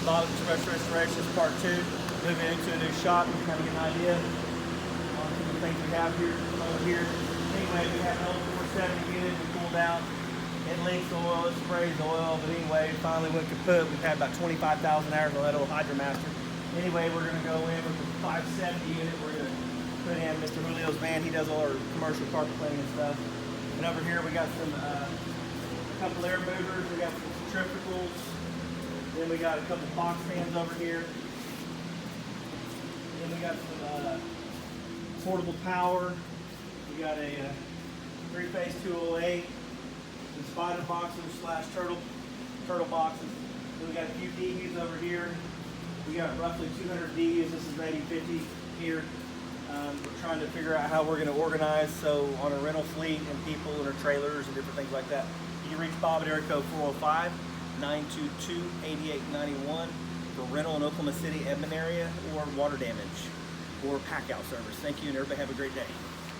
Bottom Express Restoration is part 2. Moving into a new shop, you kind of get an idea on some of the things we have here over here. Anyway, we have an old 470 unit we pulled out. It leaks oil, it sprays oil, but anyway, it finally went kaput. We've had about 25,000 hours on that old Hydromaster. Anyway, we're going to go in with the 570 unit. We're going to put in Mr. Julio's van. He does all our commercial carpet cleaning and stuff. And over here we got some a couple air movers. We got some centrifugals. Then we got a couple box fans over here. Then we got some portable power. We got a 3-phase 208. Some spider boxes / turtle boxes. Then we got a few DUs over here. We got roughly 200 DUs. This is 80/50 here. We're trying to figure out how we're going to organize. So on a rental fleet and people and our trailers and different things like that. You can reach Bob at area code 405-922-8891 for rental in Oklahoma City, Edmond area, or water damage or pack out service. Thank you, and everybody have a great day.